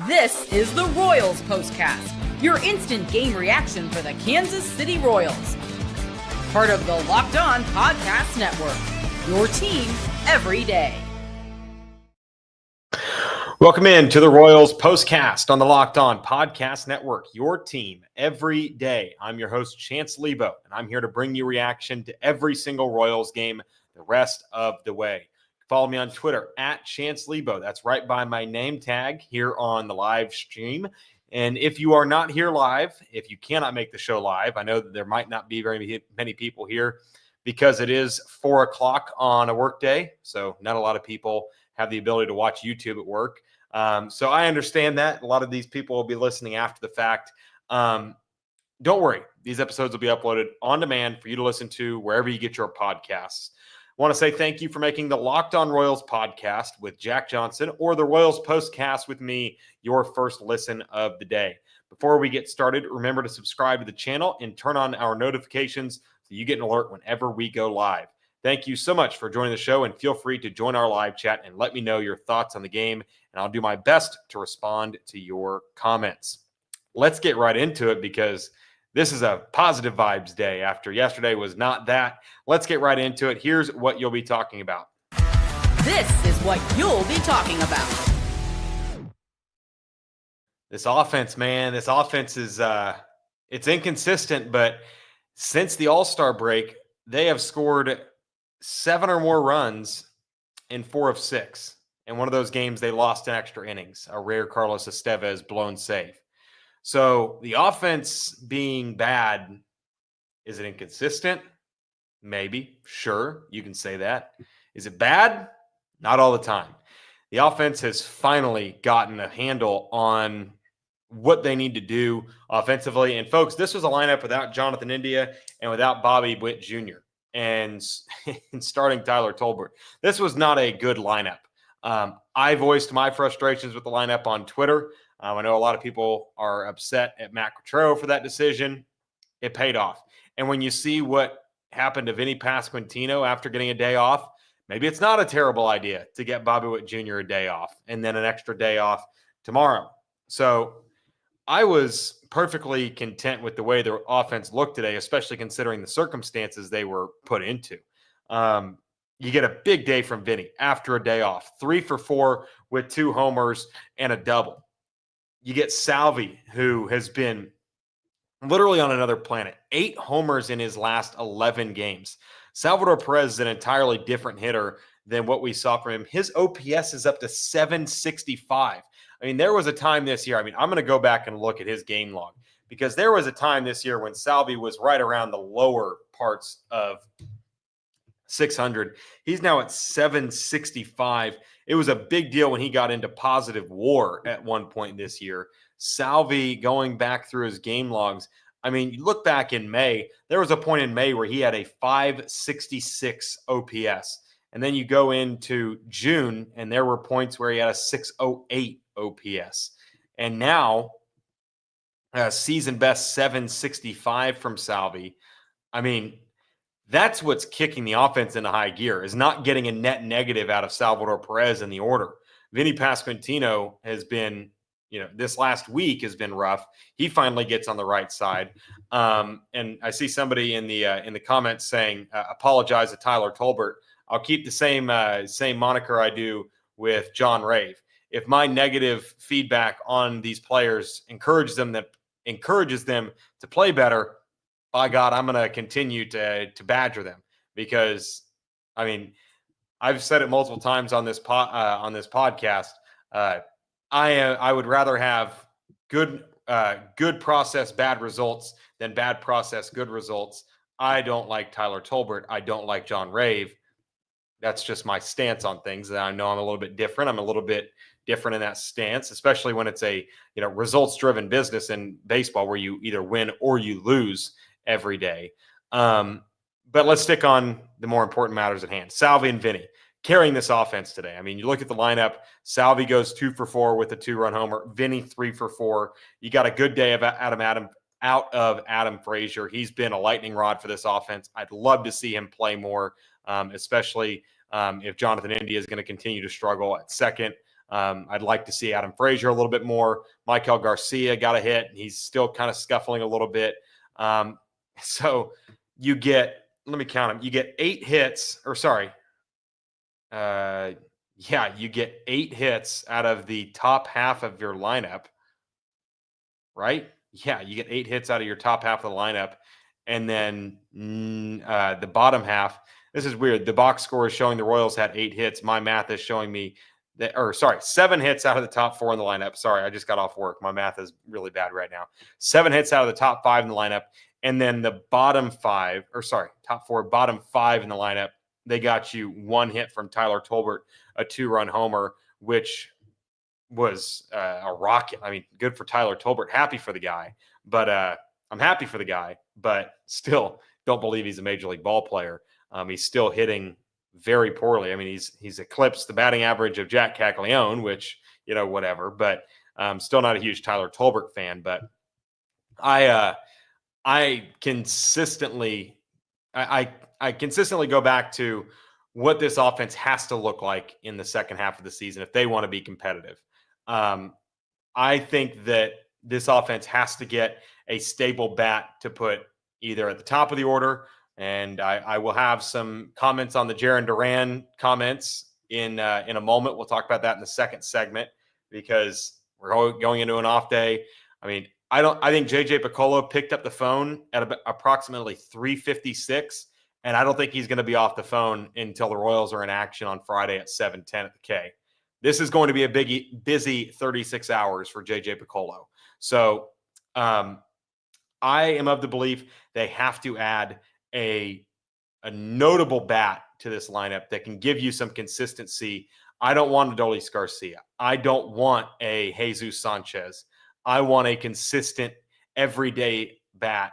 This is the Royals POSTCAST, your instant game reaction for the Kansas City Royals. Part of the Locked On Podcast Network, your team every day. Welcome in to the Royals POSTCAST on the Locked On Podcast Network, your team every day. I'm your host, Chance Liebau, and I'm here to bring you reaction to every single Royals game the rest of the way. Follow me on Twitter at Chance Liebau. That's right by my name tag here on the live stream. And if you are not here live, if you cannot make the show live, I know that there might not be very many people here because it is 4 o'clock on a work day. So not a lot of people have the ability to watch YouTube at work. So I understand that. A lot of these people will be listening after the fact. Don't worry. These episodes will be uploaded on demand for you to listen to wherever you get your podcasts. I want to say thank you for making the Locked On Royals podcast with Jack Johnson or the Royals POSTCAST with me your first listen of the day. Before we get started, remember to subscribe to the channel and turn on our notifications so you get an alert whenever we go live. Thank you so much for joining the show, and feel free to join our live chat and let me know your thoughts on the game, and I'll do my best to respond to your comments. Let's get right into it because this is a positive vibes day after yesterday was not that. Let's get right into it. Here's what you'll be talking about. This is what you'll be talking about. This offense, man, this offense is it's inconsistent, but since the All-Star break, they have scored 7 or more runs in 4 of 6. In one of those games, they lost in extra innings, a rare Carlos Estevez blown save. So the offense being bad, is it inconsistent? Maybe. Sure, you can say that. Is it bad? Not all the time. The offense has finally gotten a handle on what they need to do offensively. And folks, this was a lineup without Jonathan India and without Bobby Witt Jr. and starting Tyler Tolbert. This was not a good lineup. I voiced my frustrations with the lineup on Twitter. I know a lot of people are upset at Matt Quatraro for that decision. It paid off. And when you see what happened to Vinnie Pasquantino after getting a day off, maybe it's not a terrible idea to get Bobby Witt Jr. a day off and then an extra day off tomorrow. So I was perfectly content with the way the offense looked today, especially considering the circumstances they were put into. You get a big day from Vinnie after a day off, 3 for 4 with 2 homers and a double. You get Salvi, who has been literally on another planet, 8 homers in his last 11 games. Salvador Perez is an entirely different hitter than what we saw from him. His OPS is up to 765. I mean, there was a time this year, I'm going to go back and look at his game log because there was a time this year when Salvi was right around the lower parts of 600. He's now at 765. It was a big deal when he got into positive WAR at one point this year. Salvi, going back through his game logs, I mean, you look back in May, there was a point in May where he had a 566 OPS. And then you go into June, and there were points where he had a 608 OPS. And now, season best 765 from Salvi. I mean, that's what's kicking the offense into high gear, is not getting a net negative out of Salvador Perez in the order. Vinnie Pasquantino has been, this last week has been rough. He finally gets on the right side. And I see somebody in the comments saying, apologize to Tyler Tolbert. I'll keep the same moniker I do with John Rave. If my negative feedback on these players encourages them to play better, by God, I'm going to continue to badger them because, I mean, I've said it multiple times on this podcast. I would rather have good process, bad results than bad process, good results. I don't like Tyler Tolbert. I don't like John Rave. That's just my stance on things. I know I'm a little bit different. I'm a little bit different in that stance, especially when it's a results-driven business in baseball where you either win or you lose every day. But let's stick on the more important matters at hand. Salvi and Vinnie carrying this offense today. I mean, you look at the lineup, Salvi goes 2 for 4 with a 2-run homer, Vinnie 3 for 4. You got a good day of out of Adam Frazier. He's been a lightning rod for this offense. I'd love to see him play more, especially if Jonathan India is going to continue to struggle at second. I'd like to see Adam Frazier a little bit more. Michael Garcia got a hit. He's still kind of scuffling a little bit. So you get, let me count them. You get 8 hits, or sorry. You get 8 hits out of the top half of your lineup, right? Yeah, you get 8 hits out of your top half of the lineup. And then the bottom half, this is weird. The box score is showing the Royals had 8 hits. My math is showing me that, 7 hits out of the top 4 in the lineup. Sorry, I just got off work. My math is really bad right now. 7 hits out of the top 5 in the lineup. And then the top 4, bottom 5 in the lineup, they got you 1 hit from Tyler Tolbert, a 2-run homer, which was a rocket. I mean, good for Tyler Tolbert. Happy for the guy. But I'm happy for the guy, but still don't believe he's a major league ball player. He's still hitting very poorly. I mean, he's eclipsed the batting average of Jack Caglione, which, whatever. But still not a huge Tyler Tolbert fan. But I consistently go back to what this offense has to look like in the second half of the season if they want to be competitive. I think that this offense has to get a stable bat to put either at the top of the order, and I will have some comments on the Jarren Duran comments in a moment. We'll talk about that in the second segment because we're going into an off day. I mean, I think JJ Picollo picked up the phone at about approximately 3:56, and I don't think he's going to be off the phone until the Royals are in action on Friday at 7:10 at the K. This is going to be a busy 36 hours for JJ Picollo. So I am of the belief they have to add a notable bat to this lineup that can give you some consistency. I don't want a Adolis Garcia. I don't want a Jesus Sanchez. I want a consistent, everyday bat.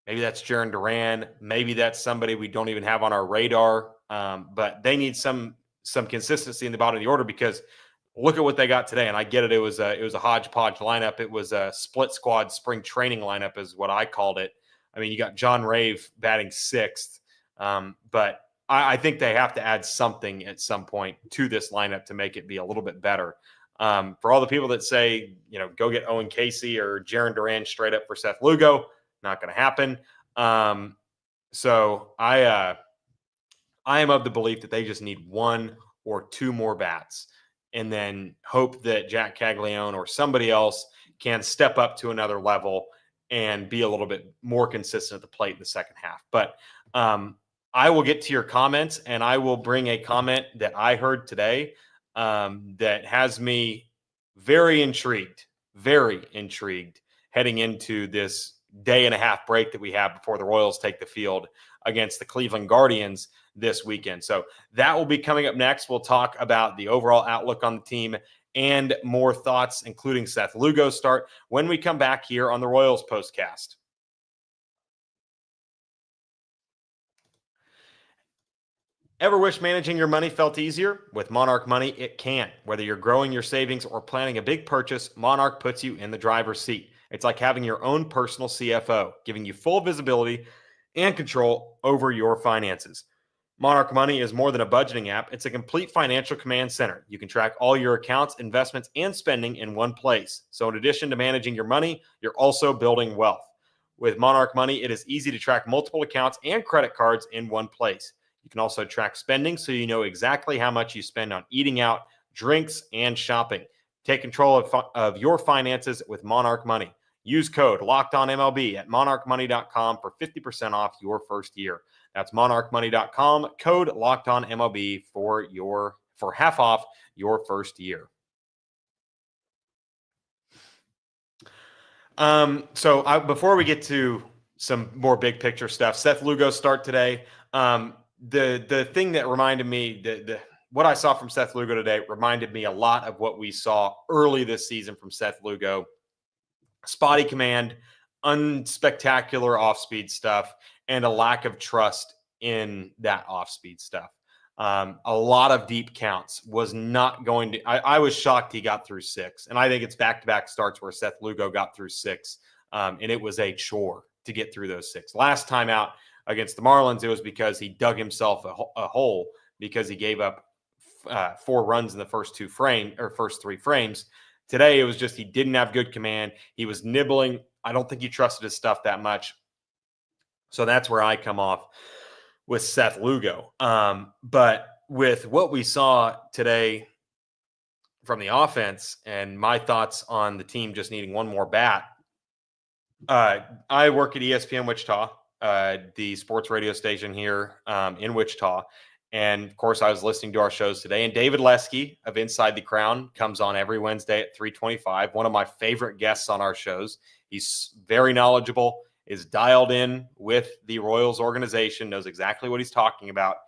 Maybe that's Jarren Duran. Maybe that's somebody we don't even have on our radar. But they need some consistency in the bottom of the order because look at what they got today. And I get it. It was a hodgepodge lineup. It was a split squad spring training lineup is what I called it. I mean, you got John Rave batting 6th. But I think they have to add something at some point to this lineup to make it be a little bit better. For all the people that say, go get Owen Casey or Jarren Duran straight up for Seth Lugo, not going to happen. So I am of the belief that they just need 1 or 2 more bats and then hope that Jack Caglione or somebody else can step up to another level and be a little bit more consistent at the plate in the second half. But I will get to your comments, and I will bring a comment that I heard today that has me very intrigued heading into this day and a half break that we have before the Royals take the field against the Cleveland Guardians this weekend. So that will be coming up next. We'll talk about the overall outlook on the team and more thoughts, including Seth Lugo's start, when we come back here on the Royals Postcast. Ever wish managing your money felt easier? With Monarch Money, it can. Whether you're growing your savings or planning a big purchase, Monarch puts you in the driver's seat. It's like having your own personal CFO, giving you full visibility and control over your finances. Monarch Money is more than a budgeting app. It's a complete financial command center. You can track all your accounts, investments, and spending in one place. So in addition to managing your money, you're also building wealth. With Monarch Money, it is easy to track multiple accounts and credit cards in one place. You can also track spending so you know exactly how much you spend on eating out, drinks, and shopping. Take control of your finances with Monarch Money. Use code LOCKEDONMLB at monarchmoney.com for 50% off your first year. That's monarchmoney.com, code LOCKEDONMLB for half off your first year. Before we get to some more big picture stuff, Seth Lugo start today. The thing that reminded me, what I saw from Seth Lugo today reminded me a lot of what we saw early this season from Seth Lugo. Spotty command, unspectacular off-speed stuff, and a lack of trust in that off-speed stuff. A lot of deep counts was not going to – I was shocked he got through 6. And I think it's back-to-back starts where Seth Lugo got through 6. And it was a chore to get through those 6. Last time out against the Marlins, it was because he dug himself a hole because he gave up 4 runs in the first 3 frames. Today, it was just he didn't have good command. He was nibbling. I don't think he trusted his stuff that much. So that's where I come off with Seth Lugo. But with what we saw today from the offense and my thoughts on the team just needing one more bat, I work at ESPN Wichita, the sports radio station here in Wichita. And of course, I was listening to our shows today. And David Lesky of Inside the Crown comes on every Wednesday at 3:25. One of my favorite guests on our shows. He's very knowledgeable, is dialed in with the Royals organization, knows exactly what he's talking about.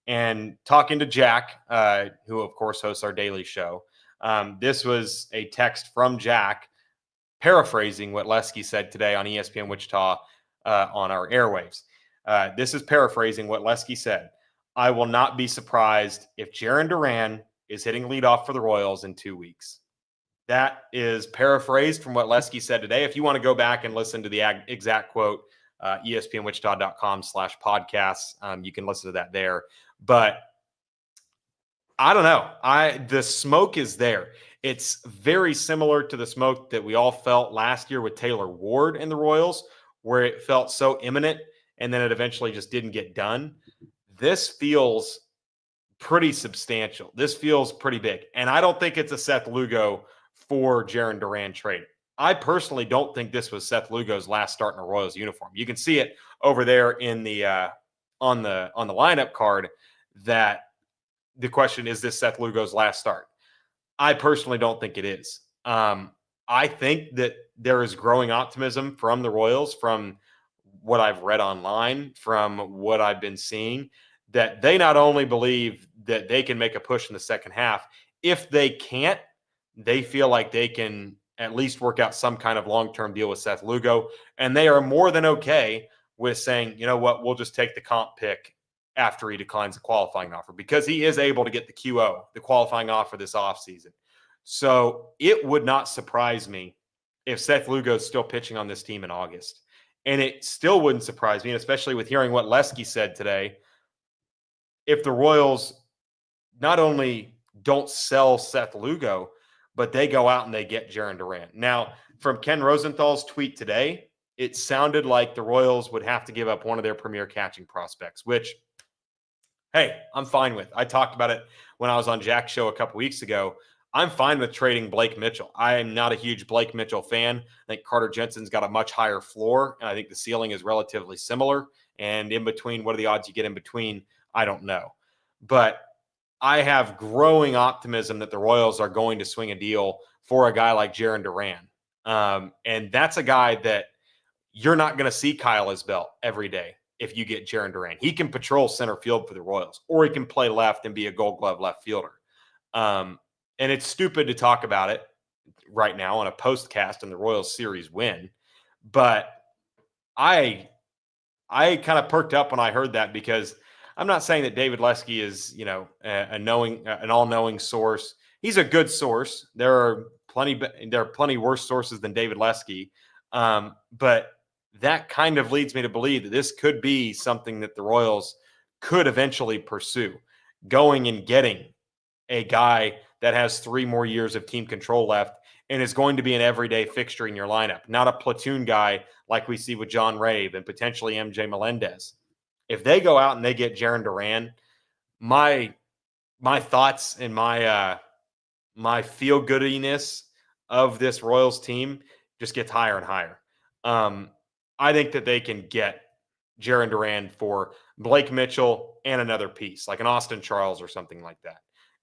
And talking to Jack, who of course hosts our daily show, this was a text from Jack paraphrasing what Lesky said today on ESPN Wichita on our airwaves. This is paraphrasing what Lesky said. I will not be surprised if Jarren Duran is hitting leadoff for the Royals in 2 weeks. That is paraphrased from what Lesky said today. If you want to go back and listen to the exact quote, ESPNWichita.com/podcasts, you can listen to that there. But I don't know. The smoke is there. It's very similar to the smoke that we all felt last year with Taylor Ward and the Royals, where it felt so imminent and then it eventually just didn't get done. This feels pretty substantial. This feels pretty big. And I don't think it's a Seth Lugo for Jarren Duran trade. I personally don't think this was Seth Lugo's last start in a Royals uniform. You can see it over there in the on the lineup card that the question is this Seth Lugo's last start. I personally don't think it is. I think that there is growing optimism from the Royals, from what I've read online, from what I've been seeing, that they not only believe that they can make a push in the second half, if they can't, they feel like they can at least work out some kind of long-term deal with Seth Lugo. And they are more than okay with saying, you know what, we'll just take the comp pick after he declines the qualifying offer, because he is able to get the QO, the qualifying offer, this offseason. So it would not surprise me if Seth Lugo is still pitching on this team in August. And it still wouldn't surprise me, and especially with hearing what Lesky said today, if the Royals not only don't sell Seth Lugo, but they go out and they get Jarren Duran. Now, from Ken Rosenthal's tweet today, it sounded like the Royals would have to give up one of their premier catching prospects, which, hey, I'm fine with. I talked about it when I was on Jack's show a couple weeks ago. I'm fine with trading Blake Mitchell. I am not a huge Blake Mitchell fan. I think Carter Jensen's got a much higher floor, and I think the ceiling is relatively similar. And in between, what are the odds you get in between? I don't know. But I have growing optimism that the Royals are going to swing a deal for a guy like Jarren Duran. And that's a guy that you're not going to see Kyle Isbell every day if you get Jarren Duran. He can patrol center field for the Royals, or he can play left and be a Gold Glove left fielder. And it's stupid to talk about it right now on a postcast and the Royals series win. But I kind of perked up when I heard that, because I'm not saying that David Lesky is, an all-knowing source. He's a good source. There are plenty worse sources than David Lesky. But that kind of leads me to believe that this could be something that the Royals could eventually pursue, going and getting a guy that has 3 more years of team control left and is going to be an everyday fixture in your lineup, not a platoon guy like we see with John Rave and potentially MJ Melendez. If they go out and they get Jarren Duran, my thoughts and my feel-goodiness of this Royals team just gets higher and higher. I think that they can get Jarren Duran for Blake Mitchell and another piece, like an Austin Charles or something like that.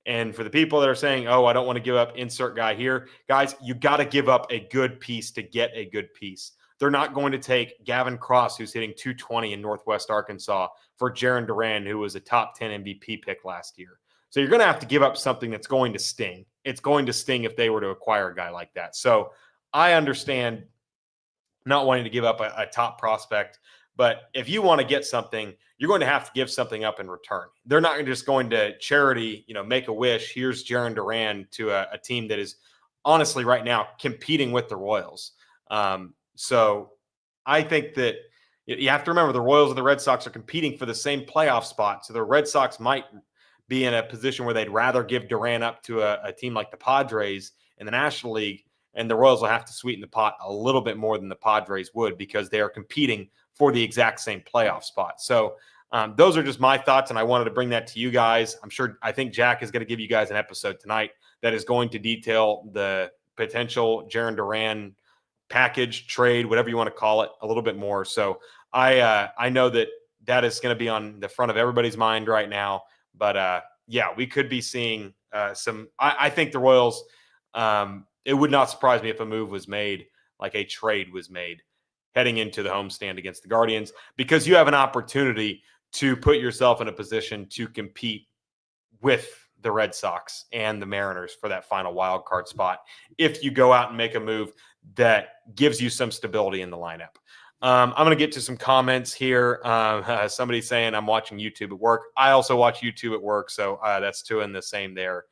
And for the people that are saying, oh, I don't want to give up insert guy here, guys, you got to give up a good piece to get a good piece. They're not going to take Gavin Cross, who's hitting 220 in Northwest Arkansas, for Jarren Duran, who was a top 10 MVP pick last year. So you're going to have to give up something that's going to sting. It's going to sting if they were to acquire a guy like that. So I understand not wanting to give up a top prospect, but if you want to get something, you're going to have to give something up in return. They're not just going to charity, make a wish. Here's Jarren Duran to a team that is honestly right now competing with the Royals. So I think that you have to remember the Royals and the Red Sox are competing for the same playoff spot. So the Red Sox might be in a position where they'd rather give Durant up to a team like the Padres in the National League, and the Royals will have to sweeten the pot a little bit more than the Padres would because they are competing for the exact same playoff spot. So those are just my thoughts, and I wanted to bring that to you guys. I think Jack is going to give you guys an episode tonight that is going to detail the potential Jarren Duran package, trade, whatever you want to call it, a little bit more. So I know that is going to be on the front of everybody's mind right now. But yeah, we could be seeing some. I think the Royals. It would not surprise me if a move was made, like a trade was made, heading into the homestand against the Guardians, because you have an opportunity to put yourself in a position to compete with the Red Sox and the Mariners for that final wild card spot if you go out and make a move that gives you some stability in the lineup. I'm going to get to some comments here. Somebody saying I'm watching YouTube at work. I also watch YouTube at work, so that's two in the same there.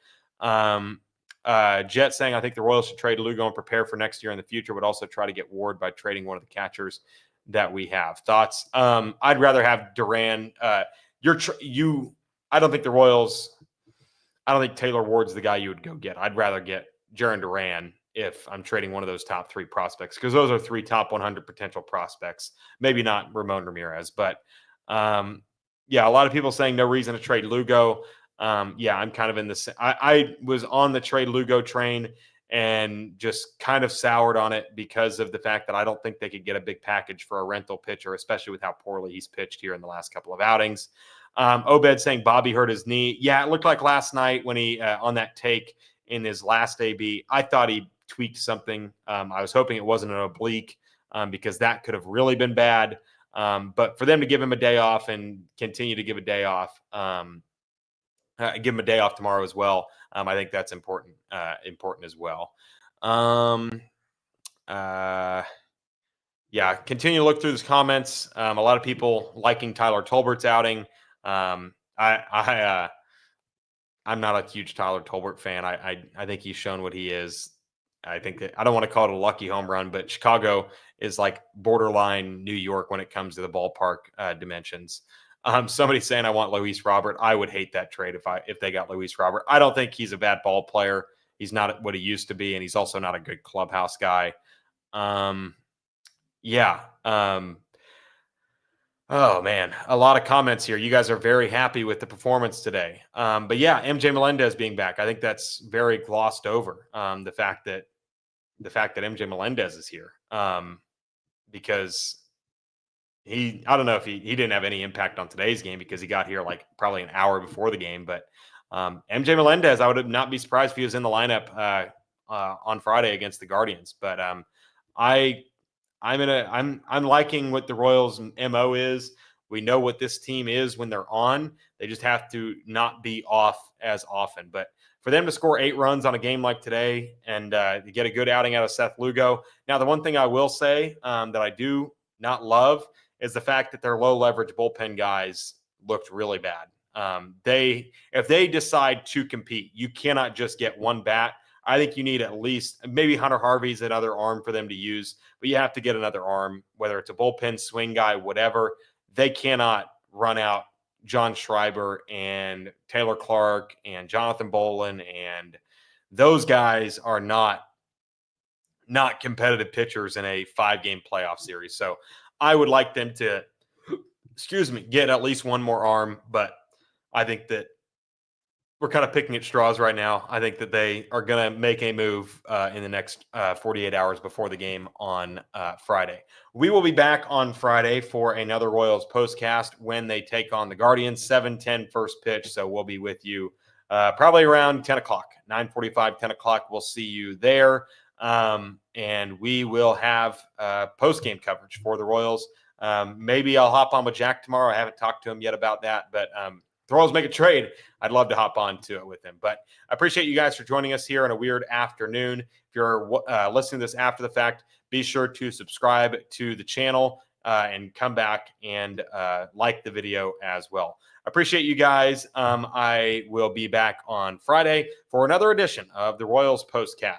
Jet saying, I think the Royals should trade Lugo and prepare for next year in the future, but also try to get Ward by trading one of the catchers that we have. Thoughts? I'd rather have Duran. I don't think the Royals. I don't think Taylor Ward's the guy you would go get. I'd rather get Jarren Duran if I'm trading one of those top 3 prospects, because those are 3 top 100 potential prospects. Maybe not Ramon Ramirez, but yeah, a lot of people saying no reason to trade Lugo. Yeah, I'm kind of in this. I was on the trade Lugo train and just kind of soured on it because of the fact that I don't think they could get a big package for a rental pitcher, especially with how poorly he's pitched here in the last couple of outings. Obed saying Bobby hurt his knee. Yeah, it looked like last night when he on that take in his last AB, I thought he tweaked something. I was hoping it wasn't an oblique because that could have really been bad. But for them to give him a day off and continue to give a day off, give him a day off tomorrow as well, I think that's important as well. Yeah, continue to look through these comments. A lot of people liking Tyler Tolbert's outing. I'm not a huge Tyler Tolbert fan. I think he's shown what he is. I think that I don't want to call it a lucky home run, but Chicago is like borderline New York when it comes to the ballpark dimensions. Somebody saying I want Luis Robert. I would hate that trade if they got Luis Robert. I don't think he's a bad ball player. He's not what he used to be, and he's also not a good clubhouse guy. Yeah. Oh, man, a lot of comments here. You guys are very happy with the performance today. But yeah, MJ Melendez being back, I think that's very glossed over. The fact that MJ Melendez is here, because I don't know if he didn't have any impact on today's game because he got here like probably an hour before the game. But MJ Melendez, I would not be surprised if he was in the lineup on Friday against the Guardians. But I'm liking what the Royals' MO is. We know what this team is when they're on. They just have to not be off as often. But for them to score 8 runs on a game like today and to get a good outing out of Seth Lugo. Now, the one thing I will say that I do not love is the fact that their low leverage bullpen guys looked really bad. If they decide to compete, you cannot just get one bat. I think you need at least maybe Hunter Harvey's another arm for them to use, but you have to get another arm, whether it's a bullpen swing guy, whatever. They cannot run out John Schreiber and Taylor Clark and Jonathan Bolin, and those guys are not competitive pitchers in a 5-game playoff series. So I would like them to, get at least one more arm, but I think that we're kind of picking at straws right now. I think that they are going to make a move in the next 48 hours before the game on Friday. We will be back on Friday for another Royals postcast when they take on the Guardians, 7:10 first pitch. So we'll be with you probably around 10 o'clock, 9:45, 10 o'clock. We'll see you there. And we will have post-game coverage for the Royals. Maybe I'll hop on with Jack tomorrow. I haven't talked to him yet about that, but the Royals make a trade, I'd love to hop on to it with him. But I appreciate you guys for joining us here on a weird afternoon. If you're listening to this after the fact, be sure to subscribe to the channel and come back and like the video as well. Appreciate you guys. I will be back on Friday for another edition of the Royals Postcast.